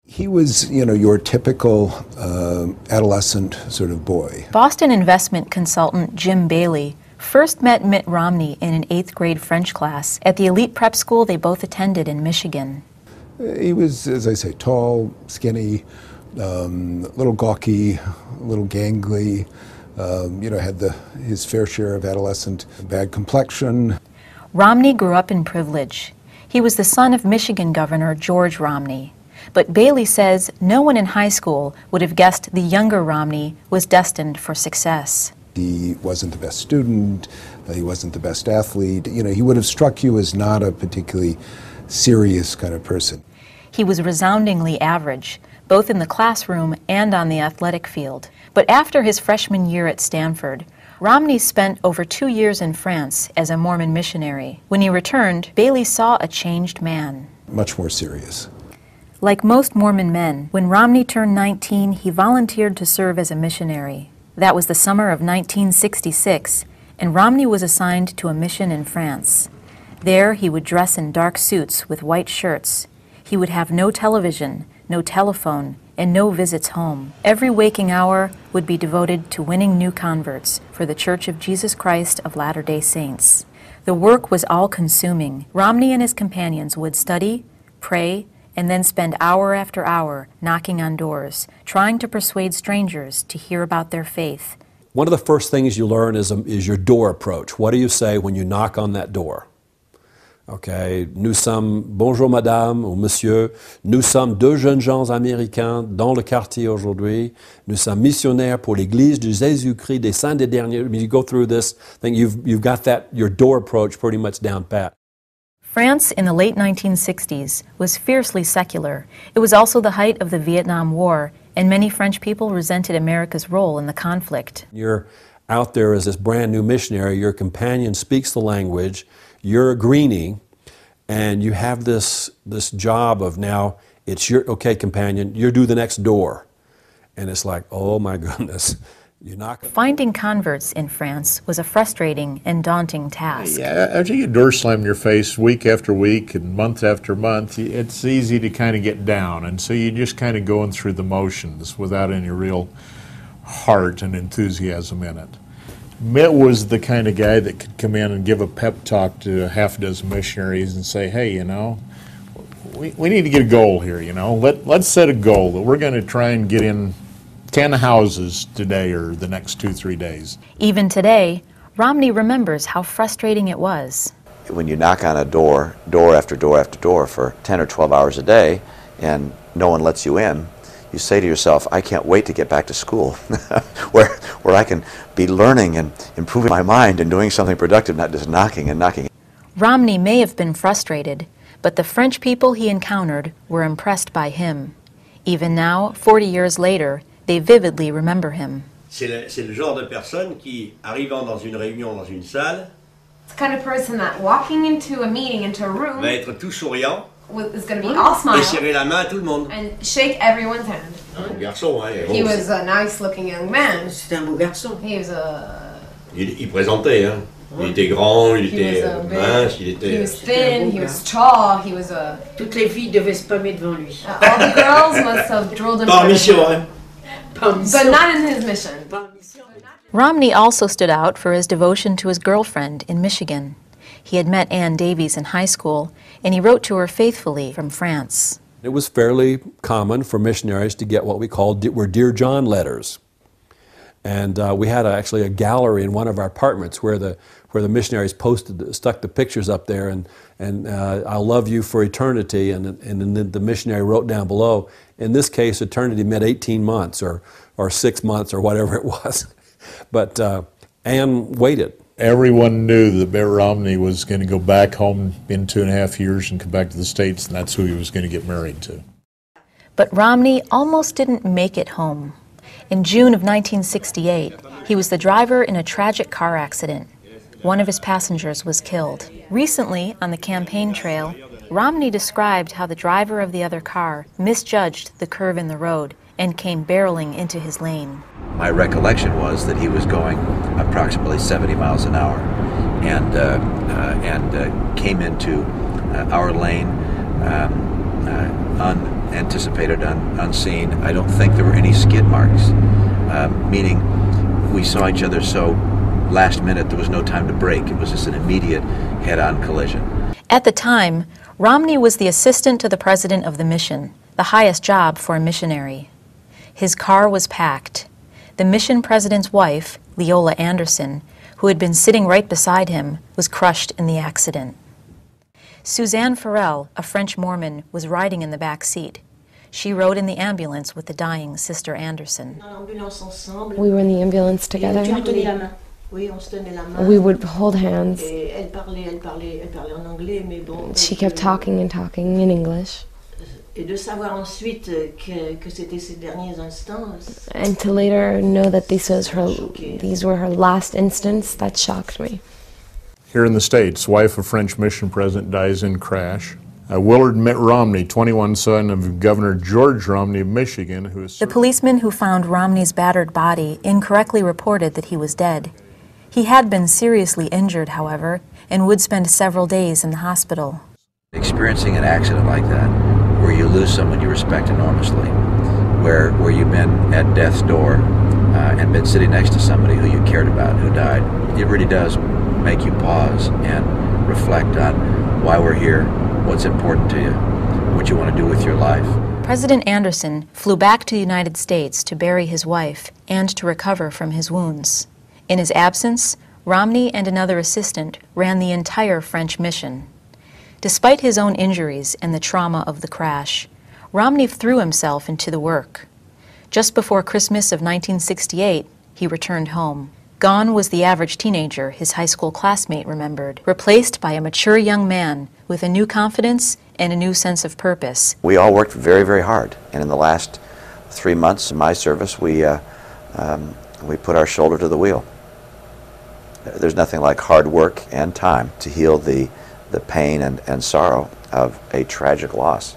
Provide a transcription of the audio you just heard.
He was, your typical adolescent sort of boy. Boston investment consultant Jim Bailey first met Mitt Romney in an 8th grade French class at the elite prep school they both attended in Michigan. He was, as I say, tall, skinny, a little gawky, a little gangly, had his fair share of adolescent bad complexion. Romney grew up in privilege. He was the son of Michigan Governor George Romney. But Bailey says no one in high school would have guessed the younger Romney was destined for success. He wasn't the best student, he wasn't the best athlete. He would have struck you as not a particularly serious kind of person. He was resoundingly average, both in the classroom and on the athletic field. But after his freshman year at Stanford, Romney spent over 2 years in France as a Mormon missionary. When he returned, Bailey saw a changed man. Much more serious. Like most Mormon men, when Romney turned 19, he volunteered to serve as a missionary. That was the summer of 1966, and Romney was assigned to a mission in France. There, he would dress in dark suits with white shirts. He would have no television, no telephone, and no visits home. Every waking hour would be devoted to winning new converts for the Church of Jesus Christ of Latter-day Saints. The work was all-consuming. Romney and his companions would study, pray, and then spend hour after hour knocking on doors, trying to persuade strangers to hear about their faith. One of the first things you learn is your door approach. What do you say when you knock on that door? Okay, nous sommes, bonjour madame ou monsieur, nous sommes deux jeunes gens américains dans le quartier aujourd'hui. Nous sommes missionnaires pour l'église de Jésus-Christ des saints des derniers. I mean, you go through this thing, you've got your door approach pretty much down pat. France in the late 1960s was fiercely secular. It was also the height of the Vietnam War, and many French people resented America's role in the conflict. You're out there as this brand new missionary, your companion speaks the language, you're a greenie, and you have this job of now, it's your, okay companion, you do the next door. And it's like, oh my goodness. Finding converts in France was a frustrating and daunting task. Yeah, after you get door slammed in your face week after week and month after month, it's easy to kind of get down. And so you're just kind of going through the motions without any real heart and enthusiasm in it. Mitt was the kind of guy that could come in and give a pep talk to a half dozen missionaries and say, hey, we need to get a goal here, Let's set a goal that we're going to try and get in 10 houses today or the next 2-3 days. Even today, Romney remembers how frustrating it was. When you knock on a door after door after door for 10 or 12 hours a day and no one lets you in, you say to yourself, I can't wait to get back to school where I can be learning and improving my mind and doing something productive, not just knocking and knocking. Romney may have been frustrated, but the French people he encountered were impressed by him. Even now, 40 years later, they vividly remember him. C'est le genre de personne qui, arrivant dans une réunion, dans une salle, it's the kind of person that walking into a meeting, into a room, va être tout souriant, is going to be all smile, et serrer la main à tout le monde. And shake everyone's hand. Garçon, hein, he was a nice-looking young man. C'était un beau garçon. He was a... Il présentait, hein. Il était grand, il était mince, il était... He was thin, he was tall, he was a... Toutes les filles devaient se palmer devant lui. All the girls must have drilled him. Par mission, hein. But not in his mission. Romney also stood out for his devotion to his girlfriend in Michigan. He had met Ann Davies in high school, and he wrote to her faithfully from France. It was fairly common for missionaries to get what we called were Dear John letters. And we had actually a gallery in one of our apartments where the missionaries stuck the pictures up there, and I'll love you for eternity, and then the missionary wrote down below, in this case eternity meant 18 months or 6 months or whatever it was. But Ann waited. Everyone knew that Mitt Romney was going to go back home in 2.5 years and come back to the States, and that's who he was going to get married to. But Romney almost didn't make it home. In June of 1968, he was the driver in a tragic car accident. One of his passengers was killed. Recently, on the campaign trail, Romney described how the driver of the other car misjudged the curve in the road and came barreling into his lane. My recollection was that he was going approximately 70 miles an hour and came into our lane unanticipated, unseen. I don't think there were any skid marks, meaning we saw each other so last minute there was no time to brake. It was just an immediate head-on collision. At the time, Romney was the assistant to the president of the mission, the highest job for a missionary. His car was packed. The mission president's wife, Leola Anderson, who had been sitting right beside him, was crushed in the accident. Suzanne Farrell, a French Mormon, was riding in the back seat. She rode in the ambulance with the dying Sister Anderson. We were in the ambulance together. We would hold hands. She kept talking and talking in English. And to later know that these were her last instants, that shocked me. Here in the States, wife of French mission president dies in crash. Willard Mitt Romney, 21 son of Governor George Romney of Michigan, who is... The policeman who found Romney's battered body incorrectly reported that he was dead. He had been seriously injured, however, and would spend several days in the hospital. Experiencing an accident like that, where you lose someone you respect enormously, where you've been at death's door and been sitting next to somebody who you cared about, who died, it really does make you pause and reflect on why we're here, what's important to you, what you want to do with your life. President Anderson flew back to the United States to bury his wife and to recover from his wounds. In his absence, Romney and another assistant ran the entire French mission. Despite his own injuries and the trauma of the crash, Romney threw himself into the work. Just before Christmas of 1968, he returned home. Gone was the average teenager his high school classmate remembered, replaced by a mature young man with a new confidence and a new sense of purpose. We all worked very, very hard, and in the last 3 months of my service, we put our shoulder to the wheel. There's nothing like hard work and time to heal the pain and sorrow of a tragic loss.